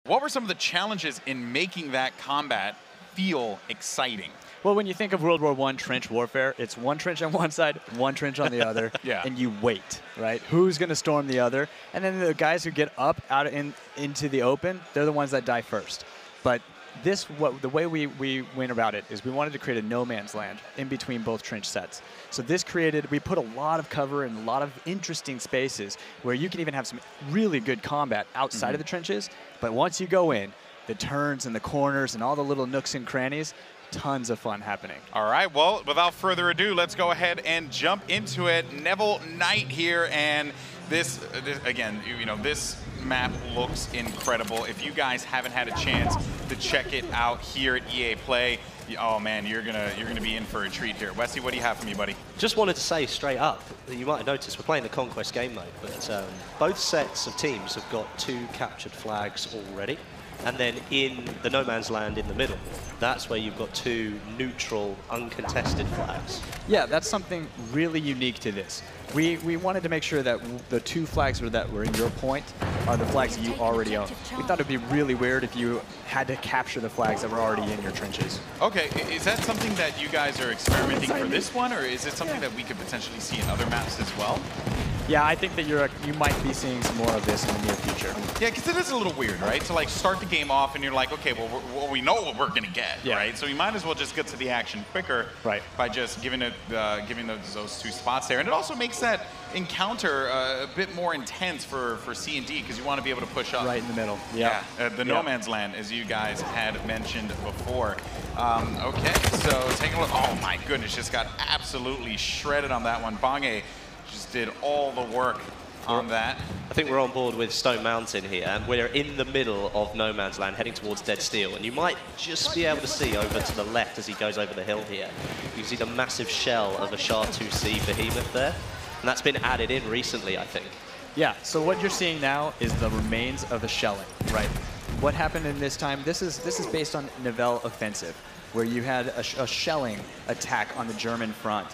What were some of the challenges in making that combat feel exciting? Well, when you think of World War I trench warfare, it's one trench on one side, one trench on the other, Yeah. and you wait, right? Who's going to storm the other? And then the guys who get up out into the open, they're the ones that die first. But the way we went about it is we wanted to create a no man's land in between both trench sets. So we put a lot of cover and a lot of interesting spaces where you can even have some really good combat outside of the trenches. But once you go in, the turns and the corners and all the little nooks and crannies, tons of fun happening. All right, well, without further ado, let's go ahead and jump into it. Neville Knight here, and this again, this map looks incredible. If you guys haven't had a chance to check it out here at EA Play, oh man, you're gonna be in for a treat here. Wesley, what do you have for me, buddy? Just wanted to say straight up, you might have noticed we're playing the Conquest game mode, but both sets of teams have got 2 captured flags already. And then in the no man's land in the middle, that's where you've got 2 neutral, uncontested flags. Yeah, that's something really unique to this. We wanted to make sure that the 2 flags that were in your point are the flags that you already own. We thought it'd be really weird if you had to capture the flags that were already in your trenches. Okay, is that something that you guys are experimenting for this one, or is it something that we could potentially see in other maps as well? Yeah, I think that you might be seeing some more of this in the near future. Yeah, because it is a little weird, right? To like start the game off and you're like, okay, well, we know what we're gonna get, right? So you might as well just get to the action quicker, by just giving those 2 spots there, and it also makes that encounter a bit more intense for C&D because you want to be able to push up right in the middle. The no man's land, as you guys had mentioned before. Okay, so taking a look. Oh my goodness, just got absolutely shredded on that one. Bange just did all the work on that. I think we're on board with Stone Mountain here, and we're in the middle of no man's land, heading towards Dead Steel, and you might just be able to see over to the left as he goes over the hill here. You can see the massive shell of a SHA-2C behemoth there, and that's been added in recently, I think. Yeah, so what you're seeing now is the remains of the shelling, right? What happened in this time, this is based on Nivelle Offensive, where you had a shelling attack on the German front.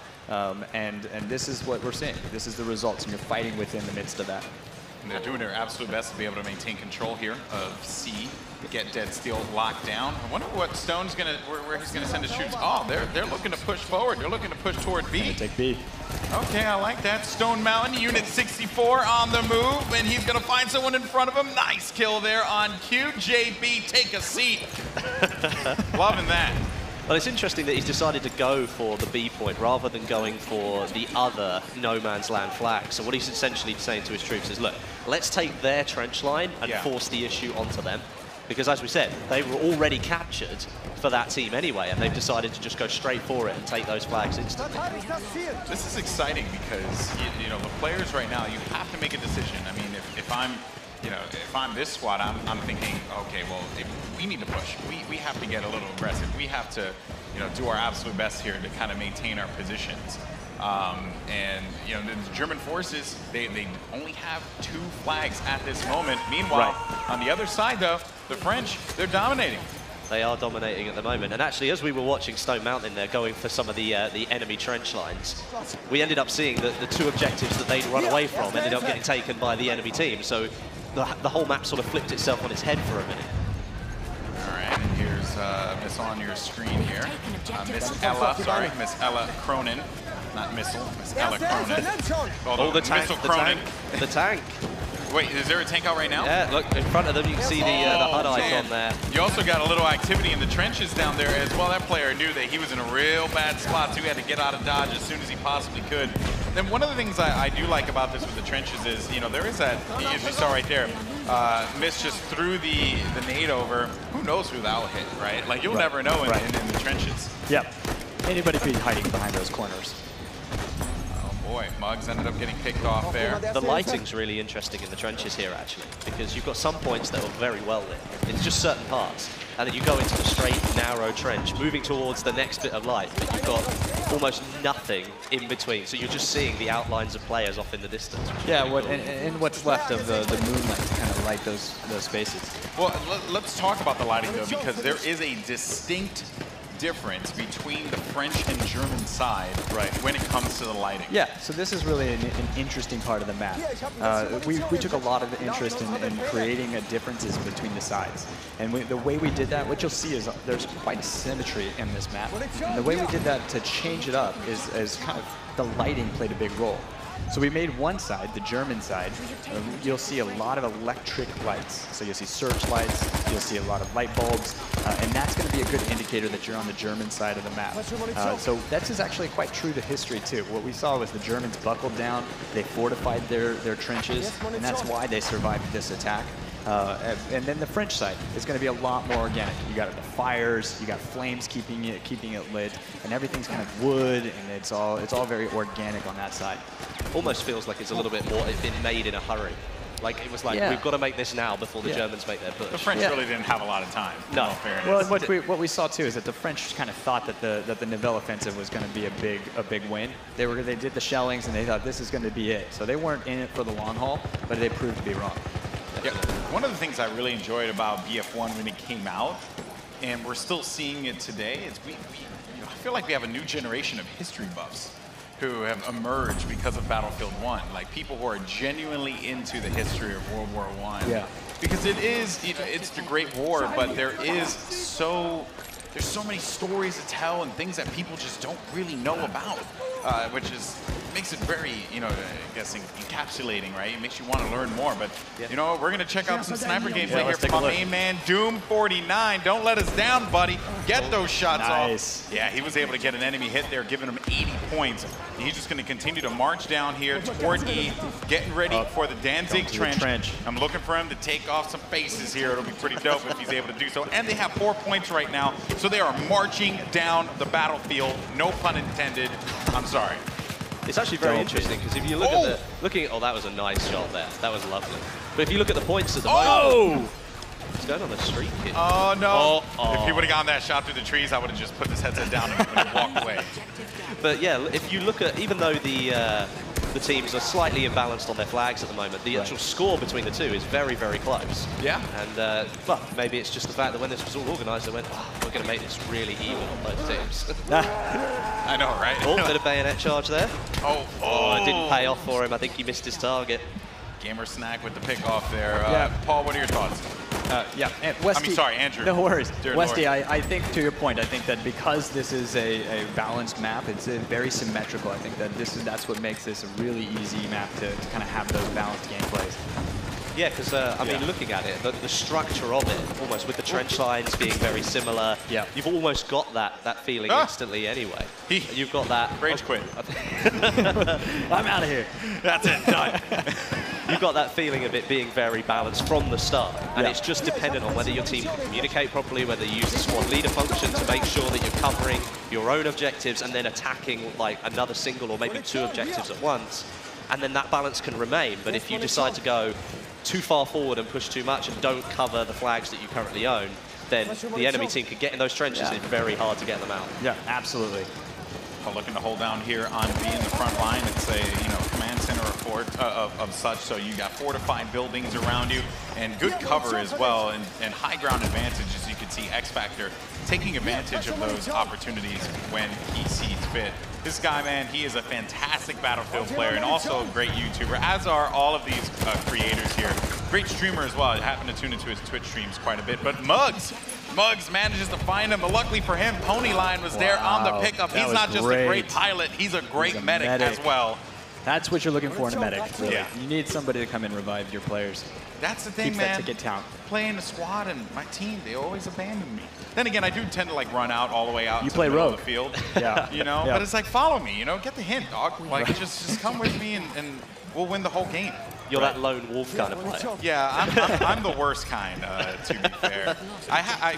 And this is what we're seeing. This is the results, and you're fighting within the midst of that. And they're doing their absolute best to be able to maintain control here of C, get Dead Steel locked down. I wonder what Stone's where he's gonna send his troops. Oh, they're looking to push forward. They're looking to push toward B. Take B. Okay, I like that. Stone Mountain, Unit 64 on the move, and he's gonna find someone in front of him. Nice kill there on Q. JB, take a seat. Loving that. Well, it's interesting that he's decided to go for the B point rather than going for the other no man's land flag. So what he's essentially saying to his troops is, look, let's take their trench line and force the issue onto them. Because as we said, they were already captured for that team anyway, and they've decided to just go straight for it and take those flags instantly. This is exciting because, the players right now, you have to make a decision. I mean, if I'm this squad, I'm thinking, okay, well, we need to push. We have to get a little aggressive. We have to, do our absolute best here to kind of maintain our positions. And the German forces, they only have 2 flags at this moment. Meanwhile, on the other side, though, the French, they're dominating. They are dominating at the moment. And actually, as we were watching Stone Mountain there going for some of the enemy trench lines, we ended up seeing that the 2 objectives that they'd run away from ended up getting taken by the enemy team. So the whole map sort of flipped itself on its head for a minute. All right, and here's Miss on your screen here. Miss Ella Cronin. Not Missile, Miss Ella Cronin. Oh, the tank, Missile Cronin. The tank. Wait, is there a tank out right now? Yeah, look, in front of them you can see the HUD icon there. You also got a little activity in the trenches down there as well. That player knew that he was in a real bad spot, so he had to get out of Dodge as soon as he possibly could. Then one of the things I do like about this with the trenches is, there is that, as you saw right there, Miss just threw the nade over. Who knows who that'll hit, right? Like, you'll never know in the trenches. Yep. Anybody could be hiding behind those corners. Boy, Muggs ended up getting picked off there. The lighting's really interesting in the trenches here, actually, because you've got some points that are very well lit. It's just certain parts. And then you go into the straight, narrow trench, moving towards the next bit of light, but you've got almost nothing in between. So you're just seeing the outlines of players off in the distance. Yeah, and what's left of the moonlight to kind of light those spaces. Well, let's talk about the lighting, though, because there is a distinct difference between the French and German side when it comes to the lighting? Yeah, so this is really an interesting part of the map. We took a lot of interest in creating differences between the sides. And the way we did that, what you'll see is there's quite a symmetry in this map. And the way we did that to change it up is kind of the lighting played a big role. So we made one side, the German side, you'll see a lot of electric lights. So you'll see searchlights, you'll see a lot of light bulbs, and that's going to be a good indicator that you're on the German side of the map. So that is actually quite true to history too. What we saw was the Germans buckled down, they fortified their trenches, and that's why they survived this attack. And then the French side is going to be a lot more organic. You got the fires, you got flames keeping it lit, and everything's kind of wood, and it's all very organic on that side. Almost feels like it's a little bit more, it's been made in a hurry. Like, it was like, we've got to make this now before the Germans make their push. The French really didn't have a lot of time. No. Well, what we saw too is that the French kind of thought that the Nivelle offensive was going to be a big win. They did the shellings and they thought this is going to be it. So they weren't in it for the long haul, but they proved to be wrong. Yeah. One of the things I really enjoyed about BF1 when it came out, and we're still seeing it today, is I feel like we have a new generation of history buffs who have emerged because of Battlefield 1. Like people who are genuinely into the history of World War I. Yeah. Because it's the Great War, but there's so many stories to tell and things that people just don't really know about, which makes it very, I guess, encapsulating, right? It makes you want to learn more. But, we're going to check out some sniper gameplay here from my main man, Doom49. Don't let us down, buddy. Get those shots off. Yeah, he was able to get an enemy hit there, giving him 80 points. And he's just going to continue to march down here toward E, getting ready for the Danzig Trench. I'm looking for him to take off some faces here. It'll be pretty dope if he's able to do so. And they have 4 points right now, so they are marching down the battlefield. No pun intended. I'm sorry. It's actually very interesting because if you look at that was a nice shot there. That was lovely. But if you look at the points at the moment, what's going on the street here? Oh no! If he would have gotten that shot through the trees, I would have just put his headset down and walked away. But yeah, if you look at, even though the teams are slightly imbalanced on their flags at the moment, the actual score between the two is very, very close. Yeah. And well, maybe it's just the fact that when this was all organised, they went, we're going to make this really even on both teams. I know, right? Oh, bit of bayonet charge there. It didn't pay off for him. I think he missed his target. Gamer Snack with the pick off there. Paul, what are your thoughts? And Westy, I mean, sorry, Andrew. No worries. Dear Westy, Lord. I think to your point, I think that because this is a balanced map, it's very symmetrical. I think that that's what makes this a really easy map to kind of have those balanced gameplays. Yeah, because, I mean, looking at it, the structure of it, almost with the trench lines being very similar, you've almost got that feeling instantly anyway. You've got that... Rage quit. I'm out of here. That's it, done. You've got that feeling of it being very balanced from the start, and it's just dependent on whether your team can communicate properly, whether you use the squad leader function to make sure that you're covering your own objectives and then attacking like another single or maybe 2 objectives at once, and then that balance can remain. But if you decide to go too far forward and push too much and don't cover the flags that you currently own, then the enemy team can get in those trenches and it's very hard to get them out. Yeah, absolutely. Looking to hold down here on B in the front line. It's a command center of such, so you got fortified buildings around you and good cover as well, and high ground advantage, as you can see X Factor taking advantage of those opportunities when he sees fit. This guy, man, he is a fantastic Battlefield player and also a great YouTuber, as are all of these creators here. Great streamer as well. I happen to tune into his Twitch streams quite a bit. But Muggs manages to find him. But luckily for him, Ponyline was there on the pickup. He's not just a great pilot, he's a great medic as well. That's what you're looking for in a medic, really. Yeah. You need somebody to come and revive your players. That's the thing, Keeps man. that ticket count. Playing a squad and my team, they always abandon me. Then again, I do tend to like run out all the way out to the middle of the field. But it's like, follow me, get the hint, dog. Like, just come with me and we'll win the whole game. You're that lone wolf kind of player. Yeah, I'm the worst kind, to be fair.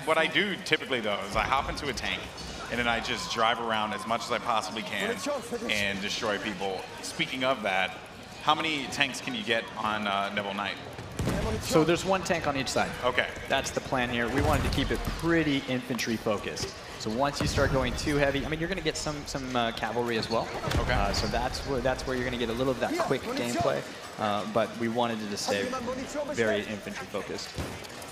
What I do typically, though, is I hop into a tank, and then I just drive around as much as I possibly can and destroy people. Speaking of that, how many tanks can you get on Nivelle Knight? So there's 1 tank on each side. Okay. That's the plan here. We wanted to keep it pretty infantry focused. So once you start going too heavy, I mean, you're going to get some cavalry as well. Okay. So that's where you're going to get a little of that quick gameplay. But we wanted it to stay very infantry focused.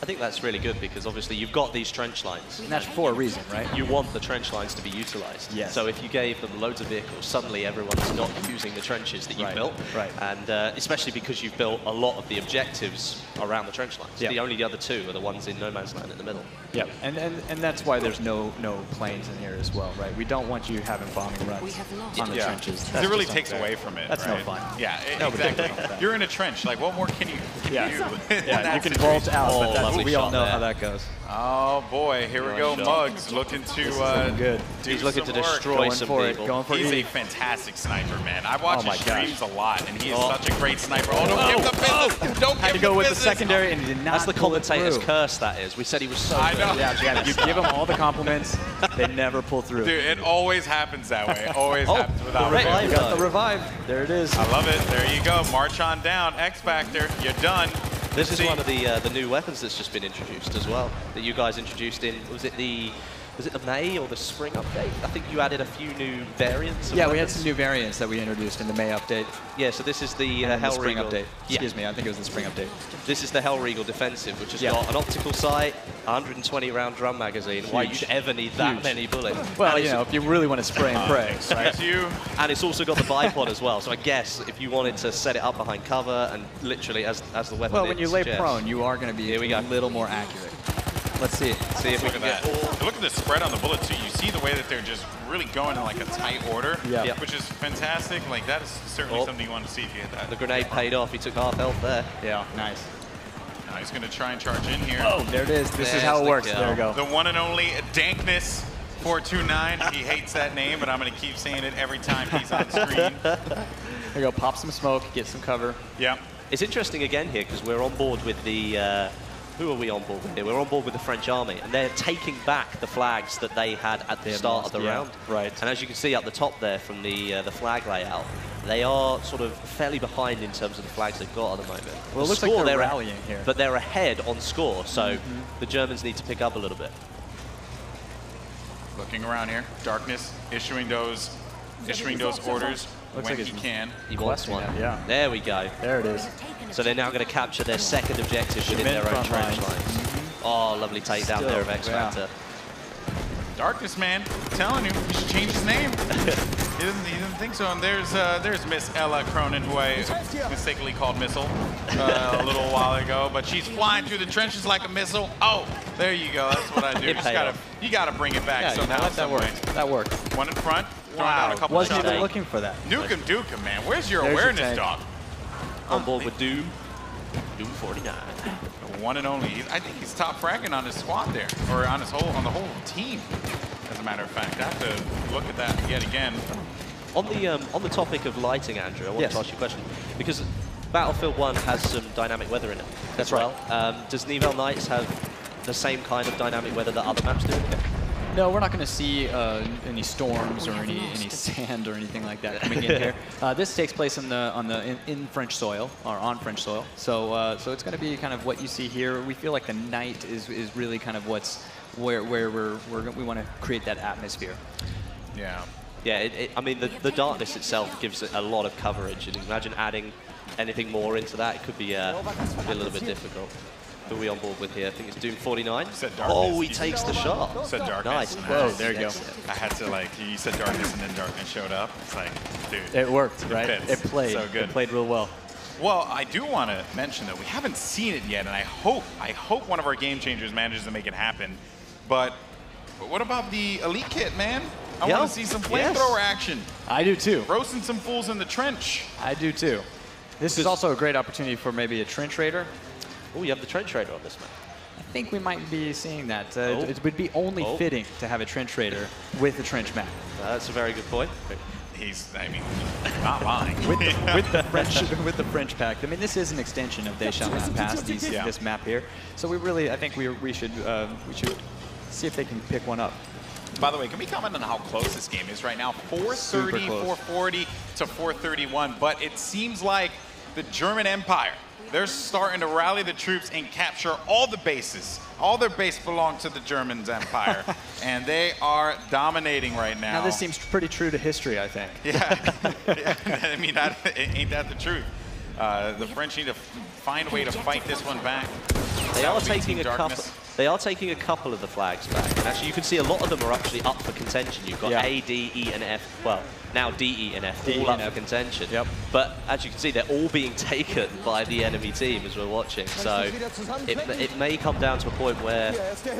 I think that's really good because obviously you've got these trench lines. And that's for a reason, right? You want the trench lines to be utilized. Yes. So if you gave them loads of vehicles, suddenly everyone's not using the trenches that you've built. Right. And especially because you've built a lot of the objectives around the trench lines. The only other two are the ones in no man's land in the middle. Yeah, and that's why there's no planes in here as well, right? We don't want you having bombing runs on the trenches. It really takes away from it. That's right? no fun. Yeah, exactly. You're in a trench. Like, what more can you do? Yeah, you can vault out, but that's, we all know how that goes. Oh boy, here we go. Muggs looking to good. He's looking to destroy going some for people. It, going for He's E. a fantastic sniper, man. I watch his gosh. streams a lot, and he is such a great sniper. Oh, don't give the business. Don't Had to give go the with the business. secondary, and he did not. That's the pull it commentator's through. curse, that is. We said he was so I good. know. Yeah, you give them all the compliments, they never pull through. Dude, it always happens that way. Always happens without the a revive. You got the revive. There it is. I love it. There you go. March on down. X Factor. You're done. This is one of the new weapons that's just been introduced as well, that you guys introduced in, was it the May or the spring update? I think you added a few new variants. Yeah, we had some new variants that we introduced in the May update. Yeah, so this is the And the spring Hellregal update. Excuse me, I think it was the spring update. This is the Hellregal Defensive, which has got an optical sight, 120 round drum magazine. Why you'd ever need that many bullets? Well, you know, if you really want to spray and pray. Thanks you. And it's also got the bipod as well. So I guess if you wanted to set it up behind cover and literally as the weapon. Well, when you lay suggests. prone, you are going to be Here we go. a little more accurate. Let's see it. See if we Look can at get. that. Look at the spread on the bullet too. You see the way that they're just really going in like a tight order, Yeah. which is fantastic. Like that is certainly something you want to see if you hit that. The grenade paid off. He took half health there. Yeah, nice. Now he's going to try and charge in here. Oh, there it is. This is There's how it the works. kill. There we go. The one and only Dankness 429. He hates that name, but I'm going to keep saying it every time he's on screen. There you go. Pop some smoke, get some cover. Yeah. It's interesting again here because we're on board with the. Who are we on board with here? We're on board with the French army, and they're taking back the flags that they had at the start of the round. Right. And as you can see up the top there from the flag layout, they are sort of fairly behind in terms of the flags they've got at the moment. Well, it The looks like score, they're rallying here. But they're ahead on score, so the Germans need to pick up a little bit. Looking around here. Darkness issuing those orders Looks when like he it's can. He wants Questing one. it, yeah. There we go. There it is. So they're now going to capture their second objective within their own front trench lines. lines. Oh, lovely takedown Still, there of X yeah. Factor. Darkness, man. I'm telling you, he should change his name. He doesn't think so. And there's Miss Ella Cronin, who I mistakenly called Missile a little while ago. But she's flying through the trenches like a missile. Oh, there you go. That's what I do. You gotta bring it back Yeah, you know somehow. what? That worked. That worked. One in front. Throwing down a couple Wasn't of even shots. looking for that. Nukem Dukem, man. Where's your There's your awareness, tank. dog? On board with Doom. Doom 49. The one and only. I think he's top fragging on his squad there, or on the whole team. As a matter of fact, I have to look at that yet again. On the topic of lighting, Andrew, I want Yes. to ask you a question. Because Battlefield 1 has some dynamic weather in it. That's as well. Does Nivelle Knights have the same kind of dynamic weather that other maps do? No, we're not going to see any storms or any sand or anything like that coming in here. This takes place in French soil or on French soil, so it's going to be kind of what you see here. We feel like the night is really kind of where we want to create that atmosphere. Yeah. Yeah, I mean, the darkness itself gives it a lot of coverage, and imagine adding anything more into that, it could be a little bit difficult. Who are we on board with here? I think it's Doom 49. Said Darkness. Oh, he takes the shot. Said Darkness. Nice. Whoa, there you go. I had to you said Darkness and then Darkness showed up. It's like, dude. It worked, right? fits. It played. So good. It played real well. Well, I do want to mention that we haven't seen it yet, and I hope one of our game changers manages to make it happen. But what about the Elite Kit, man? I want to see some flamethrower action. I do too. Roasting some fools in the trench. I do too. This is also a great opportunity for maybe a trench raider. Oh, you have the trench raider on this map. I think we might be seeing that. It would be only fitting to have a trench raider with a trench map. That's a very good point. I mean, not lying. with the French pack. I mean, this is an extension of They Shall Not Pass. This map here. So I think we should see if they can pick one up. By the way, can we comment on how close this game is right now? 430, 440 to 431. But it seems like the German Empire, they're starting to rally the troops and capture all the bases. All their base belong to the Germans Empire. And they are dominating right now. Now, this seems pretty true to history, I think. Yeah. I mean, ain't that the truth? The French need to find a way to fight this one back. They That are would be taking Team a couple. Darkness. They are taking a couple of the flags back, and actually you can see a lot of them are actually up for contention. You've got Yeah. A, D, E, and F. Well, now D, E, and F D, all E, up and for F. contention. Yep. But as you can see, they're all being taken by the enemy team as we're watching. So it may come down to a point where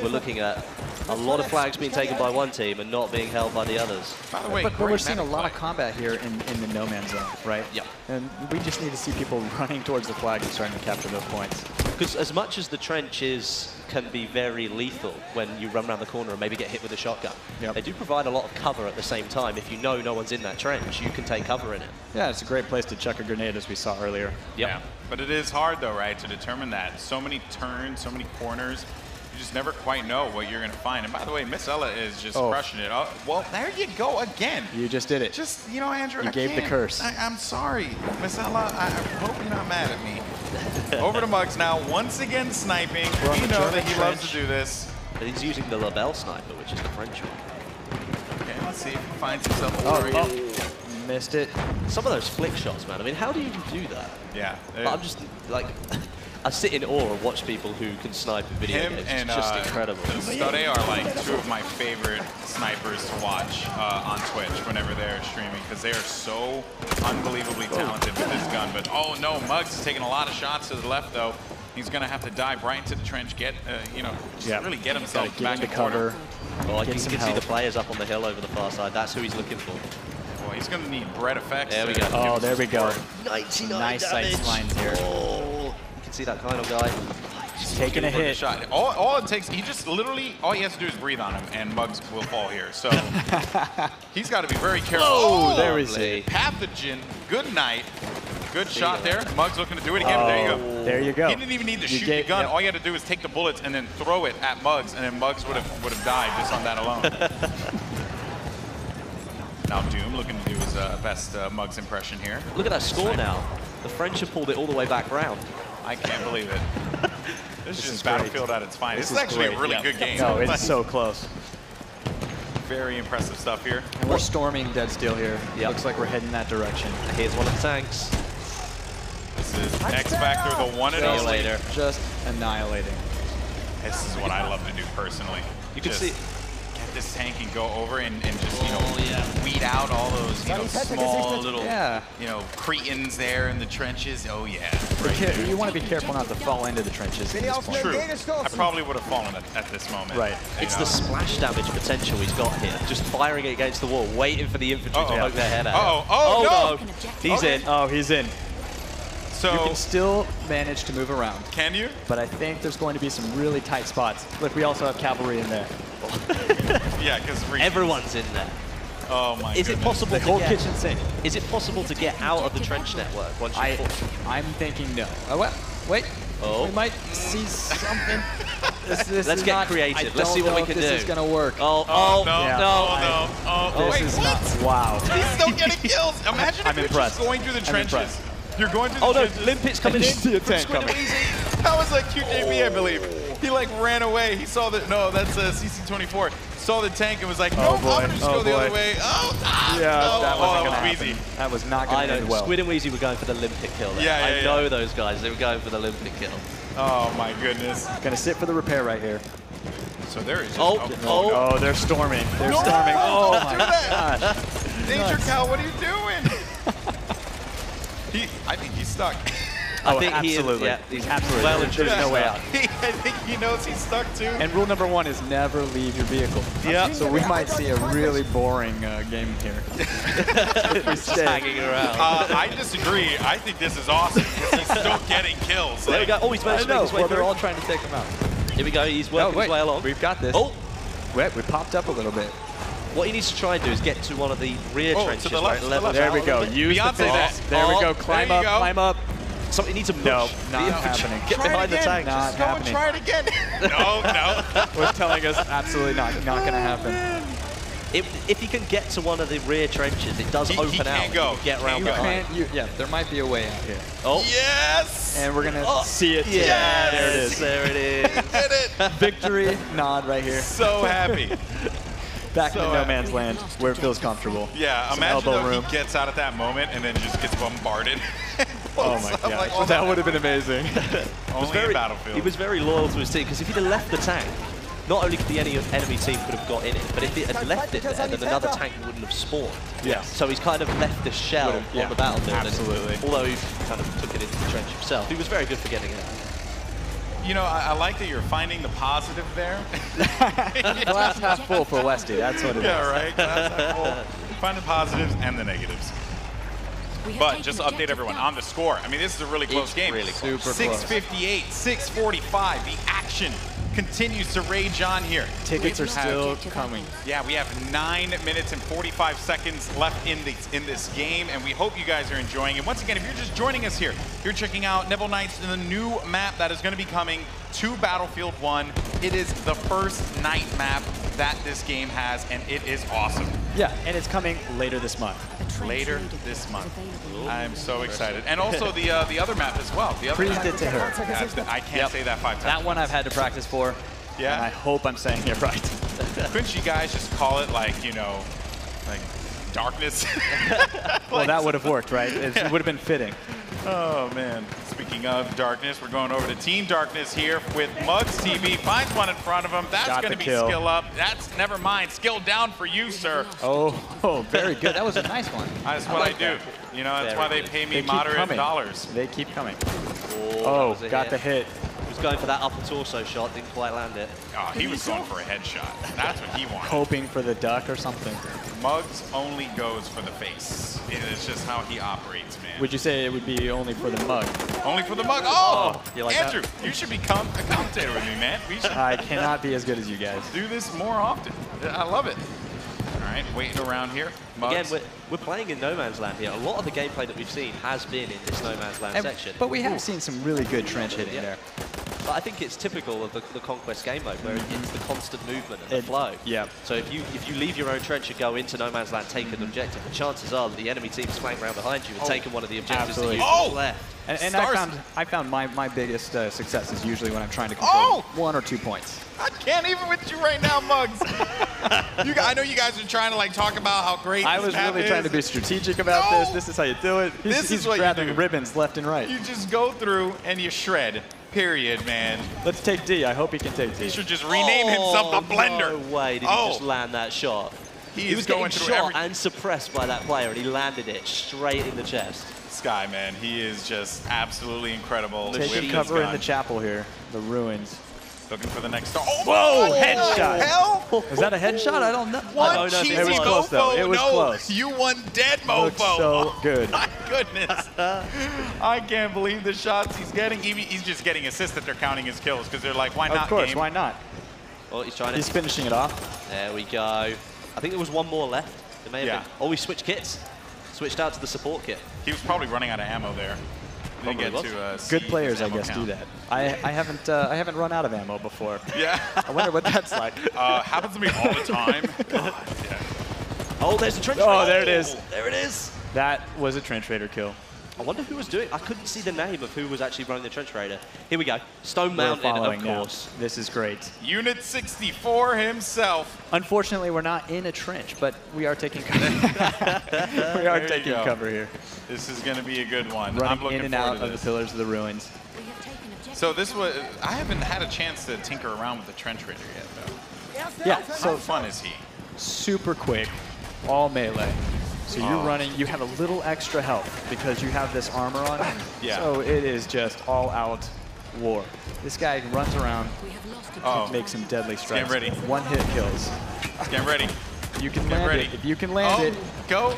we're looking at a lot of flags being taken by one team and not being held by the others. By the way, But we're great seeing a medic lot of play. combat here in the no man's zone, right? Yep. And we just need to see people running towards the flag and starting to capture those points. Because as much as the trenches can be very lethal when you run around the corner and maybe get hit with a shotgun, Yep. they do provide a lot of cover at the same time. If you know no one's in that trench, you can take cover in it. Yeah, it's a great place to chuck a grenade, as we saw earlier. Yep. Yeah, but it is hard though, right, to determine that. So many turns, so many corners. You just never quite know what you're going to find. And by the way, Miss Ella is just crushing it. Oh, well, there you go again. You just did it. Just, you know, Andrew, You I gave the can't. curse. I'm sorry. Miss Ella, I hope you're not mad at me. Over to Muggs now, once again sniping. We're on We the know German that he loves to trench. do this. But he's using the Labelle sniper, which is the French one. Okay, let's see if he finds himself a Oh, warrior. missed it. Some of those flick shots, man. I mean, how do you even do that? Yeah. I'm just like, I sit in awe and watch people who can snipe in video Him games. and It's just incredible. Stode are like two of my favorite snipers to watch on Twitch whenever they're streaming because they are so unbelievably talented with this gun. But oh no, Muggs is taking a lot of shots to the left though. He's gonna have to dive right into the trench, get you know, just really get himself Gotta get back into in corner. cover. Oh, you Get can some see the help. players up on the hill over the far side. That's who he's looking for. Well, he's gonna need bread effects. There we to go. give Oh, him there we go. support. 99 Nice damage. sight lines here. Oh, you can see that kind of guy. He's taking a For the hit. shot. All it takes, he just literally, all he has to do is breathe on him, and Muggs will fall here. So he's got to be very careful. Oh, there we lovely. see. Pathogen, good night. Good shot there. Muggs looking to do it again. There you go. There you go. He didn't even need to You shoot gave- the gun. yep. All you had to do was take the bullets and then throw it at Muggs, and then Muggs would have died just on that alone. Now Doom looking to do his best Muggs impression here. Look at that score now. The French have pulled it all the way back round. I can't believe it. This is is just great. Battlefield at its finest. This This is is actually great, a really yeah. good game. No, Like, it's so close. very impressive stuff here. And we're storming Dead Steel here. Yep. Looks like we're heading that direction. Here's one of the tanks. This is X Factor, the one and See you only. later. Just annihilating. This is what I love to do personally. You can Just see- get this tank and go over and just, you know, weed out all those, you know, small little, Yeah. you know, cretins there in the trenches. Oh, yeah. You want to be careful not to fall into the trenches at this point. True. I probably would have fallen at this moment. Right. you It's know. the splash damage potential he's got here. Just firing it against the wall, waiting for the infantry to Uh-oh. poke their head out. Uh-oh. Oh, no. He's Okay. in. Oh, he's in. So, You can still manage to move around, can you? but I think there's going to be some really tight spots. Look, we also have cavalry in there. Yeah, because Everyone's in there. Oh, my Is it goodness. possible The to whole get? kitchen sink. Is it possible to get out of the trench network once you fall? I'm thinking no. Oh, well, wait. Oh. We might see something. This Let's is get not, creative. I Let's see don't what we know can if do. This is going to work. Oh, Oh, no, Yeah, no, no. Oh, This wait, is what? not. Wow. He's still getting kills. Imagine I'm if you're impressed. just going through the I'm trenches. impressed. You're going through the Oh no, trenches. Limpet's coming in. see a tank Squid and coming. Wheezy. That was like QJB, I believe. He like ran away. He saw that. No, that's CC24. Saw the tank and was like, no, Oh, boy. I'm gonna just Oh, go the boy. other way. Oh, Yeah, no. that Oh, wasn't that going to was happen. Wheezy. That was not I going to know. end well. Squid and Wheezy were going for the Limpet kill there. Yeah, yeah, I know yeah. those guys. They were going for the Limpet kill. Oh my goodness. Going to sit for the repair right here. So there is. Just, Oh, they're storming. They're No, storming. Oh don't my do that. gosh. Danger nuts. Cow, what are you doing? I think he's stuck. I Oh, think absolutely. he's Absolutely. well There's and no truly way stuck. out. I think he knows he's stuck too. And rule number 1 is never leave your vehicle. Yeah. So we might see a really boring game here. If we Just stay. hanging around. I disagree. I think this is awesome because he's still getting kills. There we go. Oh, he's managed to make his way Well, they're through. all trying to take him out. Here we go. He's working his way along. We've got this. Oh, Wait, we popped up a little bit. what he needs to try and do is get to one of the rear Oh, to trenches the where left, it to the levels left. There out we a go. little bit. Use Beyonce the that. fist. There we Oh, go. there Climb you up. go. Climb up. Something needs a push. No, The not infantry- happening. Get Try it behind the again. tank. Not Just go and happening. try it again. No. Was telling us absolutely not going to happen. If he can get to one of the rear trenches, it does He open can't out. go. You can get He around can't go. behind. Yeah, there might be a way out here. Oh, Yes. And we're going to Oh, see it. yes, There it is. There it is. Did it. Victory nod right here. So happy. Back So in no happy. man's land where it feels comfortable. Yeah. Some Imagine elbow though room. he gets out at that moment and then just gets bombarded. Oh my I'm god, like, oh, that would have been amazing. Only in Battlefield. He was very loyal to his team, because if he'd have left the tank, not only could the enemy team could have got in it, but if it had left it there, then another tank wouldn't have spawned. Yes. So he's kind of left the shell on the battlefield. Absolutely. And although he kind of took it into the trench himself, he was very good for getting it out. You know, I like that you're finding the positive there. Glass half full for Westy, that's what it is. Yeah, right? Glass half full. Find the positives and the negatives. But just to update everyone on the score. I mean, this is a really close game. Really close. Super 6:58, 6:45. The action continues to rage on here. Tickets are still coming. Yeah, we have 9 minutes and 45 seconds left in this game, and we hope you guys are enjoying it. Once again, if you're just joining us here, you're checking out Neville Knights and the new map that is going to be coming to Battlefield 1. It is the first night map that this game has, and it is awesome. Yeah, and it's coming later this month. Later this month. I'm so excited. And also the other map as well. The other Breathed map. it to her. I can't say that 5 times. That one I've had to practice for. Yeah. And I hope I'm saying it right. Couldn't you guys just call it like, you know, like darkness? Well, that would have worked, right? It would have been fitting. Oh, man. Speaking of darkness, we're going over to Team Darkness here with Mugs TV. Finds one in front of him. That's going to be kill. skill up. That's, never mind, skill down for you, sir. Oh, very good. That was a nice one. That's what I do. You know, that's why they pay me They keep moderate coming. dollars. They keep coming. Oh, Got the hit. He was going for that upper torso shot, didn't quite land it. Oh, he was going for a headshot. That's what he wanted. Hoping for the duck or something. Muggs only goes for the face. It is just how he operates, man. Would you say it would be only for the mug? Only for the mug. Oh, you like Andrew, you should become a commentator with me, man. We should I cannot be as good as you guys. do this more often. I love it. All right, waiting around here. Muggs. Again, we're playing in No Man's Land here. A lot of the gameplay that we've seen has been in this No Man's Land section. But we have seen some really good trench hitting there. But I think it's typical of the Conquest game mode, where it's the constant movement and the flow. Yeah. So if you leave your own trench and go into No Man's Land, take an objective, the chances are that the enemy team is flanking around behind you and taking one of the objectives absolutely. that you've left. And I found my biggest success is usually when I'm trying to control 1 or 2 points. I can't even with you right now, Muggs. I know you guys are trying to like talk about how great I this was map really is. trying to be strategic about this. This is how you do it. He's what you grabbing do. ribbons left and right. You just go through and you shred. Period, man. Let's take D. I hope he can take D. He should just rename himself the Blender. No way did he just land that shot. He was going getting through shot and suppressed by that player, and he landed it straight in the chest. Sky, man, he is just absolutely incredible. with Taking this cover in gun. the chapel here, the ruins. Looking for the next star. Oh, Whoa, what headshot. the hell? Was that a headshot? I don't know. One don't know if cheesy it was close, though. mofo. It was no, close. you one dead mofo. Looks so good. My goodness. I can't believe the shots he's getting. He's just getting assists that they're counting his kills because they're like, why not, Of course, game? why not? Oh, he's trying He's to. finishing it off. There we go. I think there was one more left. It may have been. Oh, we switched kits. Switched out to the support kit. He was probably running out of ammo there. Didn't get Probably to Good see players, his I ammo guess, count. do that. I haven't run out of ammo before. Yeah. I wonder what that's like. Happens to me all the time. God, yeah. Oh, there's the trench Oh, raider. there it is. There it is. That was a trench raider kill. I wonder who was doing. I couldn't see the name of who was actually running the trench raider. Here we go. Stone We're Mountain, following of now. course. This is great. Unit 64 himself. Unfortunately, we're not in a trench, but we are taking cover. We are There you taking go. cover here. This is going to be a good one. I'm Running looking in and forward out to of the this. pillars of the ruins. So this was, I haven't had a chance to tinker around with the trench raider yet, though. Yeah, How so fun is he? super quick, all melee. So you're Oh. running, you have a little extra health because you have this armor on. Yeah. So it is just all out war. This guy runs around, Oh, makes some deadly strikes. ready. One hit kills. get ready. You can Get land ready. it. If you can land it, Go.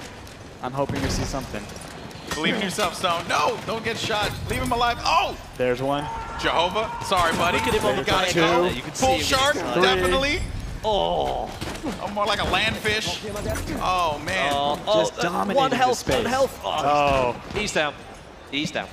I'm hoping you see something. Believe in yourself, Stone. No, don't get shot. Leave him alive. Oh, There's one. Jehovah. Sorry, buddy. Look at him on the Got back it. there. You can see Full him. shark, Three. definitely. Oh. Oh, more like a landfish. Oh, man. Just dominating One the health. space. One health. Oh, He's down. He's down.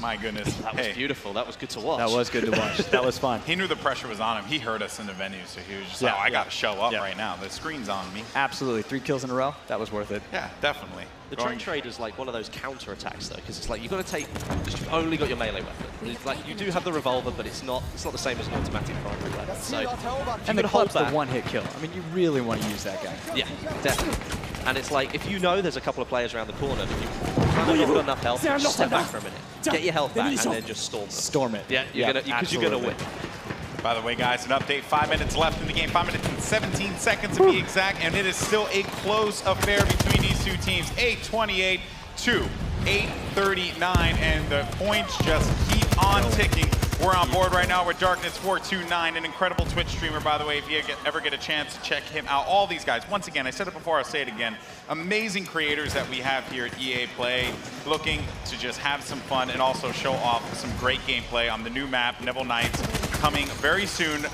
My goodness. That was beautiful. That was good to watch. that was good to watch. That was fun. He knew the pressure was on him. He heard us in the venue, so he was just Yeah. like, oh, I got to show up Yeah. right now. The screen's on me. Absolutely. 3 kills in a row. That was worth it. Yeah, definitely. The Going- trench raider's like one of those counter attacks though, because it's like you've got to take. Because you've only got your melee weapon. It's like you do have the revolver, but it's not the same as an automatic primary weapon. So And the could hold club's the back. one-hit kill. I mean, you really want to use that guy. Yeah, definitely. And it's like if you know there's a couple of players around the corner, that you kind of not got enough health, just step back for a minute. Get your health back and then just storm them. Storm it. Yeah, because you're going to win. By the way, guys, an update, 5 minutes left in the game, 5 minutes and 17 seconds to be exact, and it is still a close affair between these two teams, 8:28 to 8:39, and the points just keep on ticking. We're on board right now with Darkness429, an incredible Twitch streamer, by the way, if you ever get a chance to check him out. All these guys, once again, I said it before, I'll say it again, amazing creators that we have here at EA Play, looking to just have some fun and also show off some great gameplay on the new map, Neville Knights, coming very soon,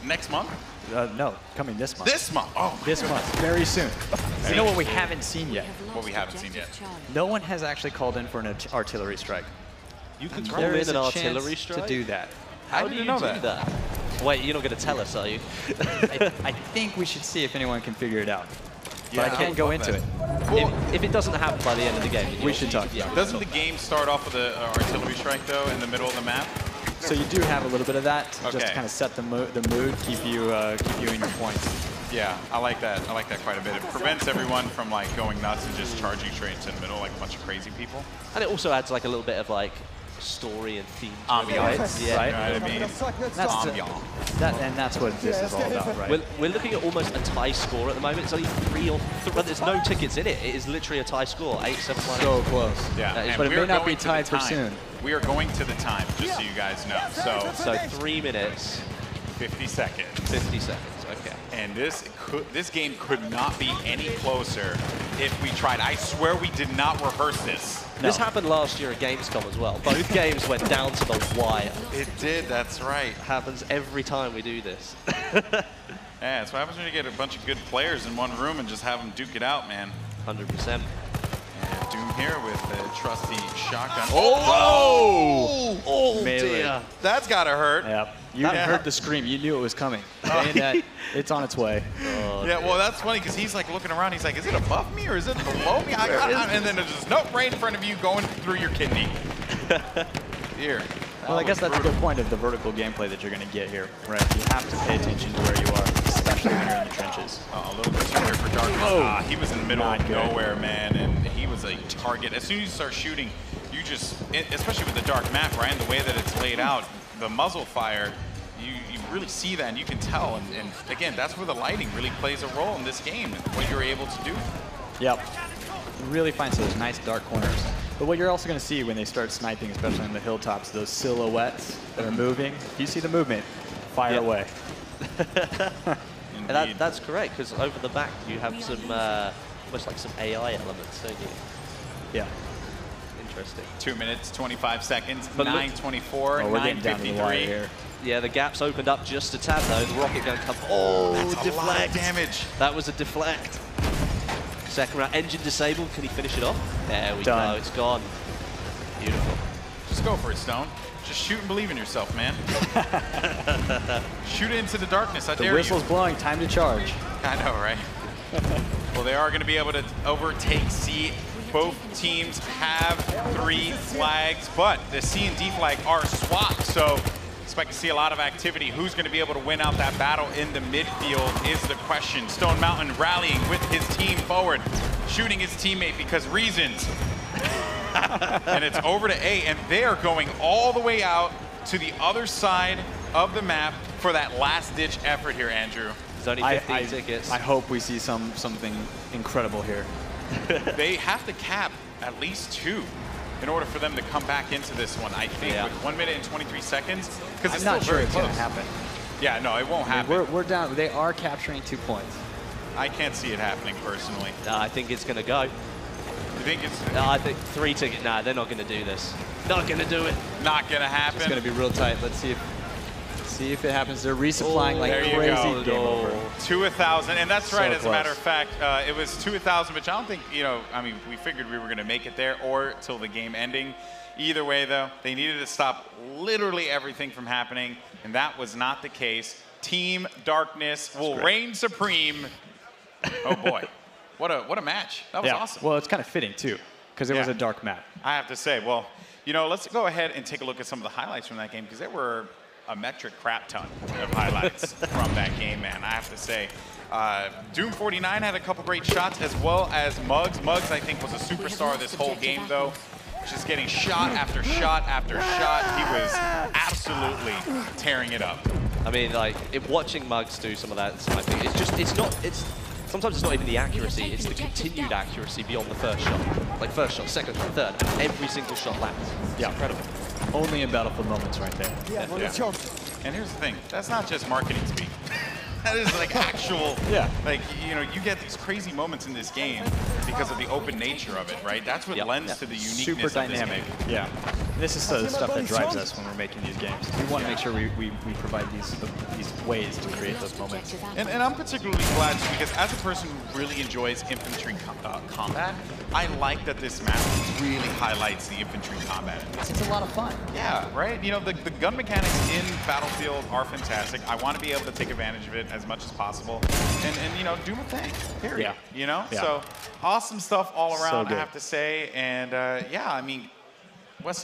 next month? No, coming this month. This month? Oh, this month, very soon. You know what we haven't seen yet? What we haven't seen yet? No one has actually called in for an artillery strike. You can call There in is an a artillery chance strike? to do that. How do you do that? Wait, you're not going to tell us, are you? I think we should see if anyone can figure it out. Yeah, But I can't go into it. Well, if it doesn't happen by the end of the game, we should talk. Yeah, doesn't the game start off with an artillery strike, though, in the middle of the map? So you do have a little bit of that, just Okay. to kind of set the mood, keep you in your points. Yeah, I like that. I like that quite a bit. It prevents everyone from like going nuts and just charging straight into the middle like a bunch of crazy people. And it also adds like a little bit of like story and theme. Ambiance, yeah. right? You know what I mean? That's Ambiance. and that's what this is all about, right? We're looking at almost a tie score at the moment. It's only 3 or 3, but there's no tickets in it. It is literally a tie score, 8-7. So close. Yeah, That is- and but it we may are not going be to the tied for time. soon. We are going to the time, just so you guys know. So 3 minutes, 50 seconds. 50 seconds. Okay. And this game could not be any closer if we tried. I swear we did not rehearse this. No. This happened last year at Gamescom as well. Both games went down to the wire. It did, that's right. Happens every time we do this. Yeah, that's what happens when you get a bunch of good players in one room and just have them duke it out, man. 100%. And Doom here with the trusty shotgun. Oh, Melee. dear. That's gotta hurt. Yep. You heard the scream. You knew it was coming. Saying that it's on its way. Yeah, well, that's funny because he's like looking around. He's like, is it above me or is it below me? And then there's just nope right in front of you going through your kidney. Here. Well, I guess that's a good point of the vertical gameplay that you're going to get here, right? You have to pay attention to where you are, especially when you're in the trenches. A little bit here for Darkness. He was in the middle of nowhere, man, and he was a target. As soon as you start shooting, you just, especially with the dark map, right, and the way that it's laid out, the muzzle fire, you really see that and you can tell. And again, that's where the lighting really plays a role in this game, what you're able to do. Yep. You really finds those nice dark corners. But what you're also going to see when they start sniping, especially on the hilltops, those silhouettes that are moving. If you see the movement, fire away. And that's correct, because over the back you have some, almost like some AI elements, don't you? Yeah. Interesting. 2 minutes, 25 seconds, But look- 9:24, Oh, we're getting down to the wire 9:53. here. Yeah, the gap's opened up just a tad though. The rocket gun comes. Oh, That's a lot of deflect. damage. That was a deflect. Second round, engine disabled. Can he finish it off? There we Done. go. It's gone. Beautiful. Just go for it, Stone. Just shoot and believe in yourself, man. Shoot it into the darkness. I The dare whistle's you. blowing. Time to charge. I know, right? Well, they are going to be able to overtake C. Both teams have 3 flags, but the C and D flag are swapped, so expect to see a lot of activity. Who's going to be able to win out that battle in the midfield is the question. Stone Mountain rallying with his team forward, shooting his teammate because reasons. And it's over to A, and they are going all the way out to the other side of the map for that last-ditch effort here, Andrew. There's only 15 tickets. I hope we see something incredible here. They have to cap at least 2 in order for them to come back into this one, I think, with 1 minute and 23 seconds. Because it's I'm not still sure very it's close. going to happen. Yeah, no, it won't happen. We're down. They are capturing 2 points. I can't see it happening personally. No, I think it's going to go. You think it's No, I think 3 tickets. Nah, they're not going to do this. Not going to do it. not going to happen? It's going to be real tight. Let's see if it happens. They're resupplying like there you crazy. go. Game over. To 1,000, and that's So right. As a close. matter of fact, it was to 1,000, but I don't think, I mean, we figured we were going to make it there or till the game ending. Either way, though, they needed to stop literally everything from happening, and that was not the case. Team Darkness will reign supreme. Oh boy, what a match! That was awesome. Well, it's kind of fitting too, because it was a dark map. I have to say, well, let's go ahead and take a look at some of the highlights from that game, because there were a metric crap ton of highlights from that game, man, I have to say. Doom 49 had a couple great shots, as well as Muggs. Muggs, I think, was a superstar this whole game, though. Just getting shot after shot after shot. He was absolutely tearing it up. I mean, like, watching Muggs do some of that, I think sometimes it's not even the accuracy, it's the continued accuracy beyond the first shot. Like, first shot, second shot, third. Every single shot lands. It's incredible. Only in Battlefield moments right there. Yeah. And here's the thing, that's not just marketing speak. That is like actual, like, you know, you get these crazy moments in this game because of the open nature of it, right? That's what lends to the uniqueness Super dynamic. of this game. Yeah. This is the stuff that drives us when we're making these games. We want to make sure we provide these ways to create those moments. And I'm particularly glad too, because as a person who really enjoys infantry combat, I like that this map really highlights the infantry combat. It's a lot of fun. Yeah, right? You know, the gun mechanics in Battlefield are fantastic. I want to be able to take advantage of it as much as possible and you know, do my thing, period. Yeah. You know? So awesome stuff all around, So I have to say. And yeah, I mean, Wesley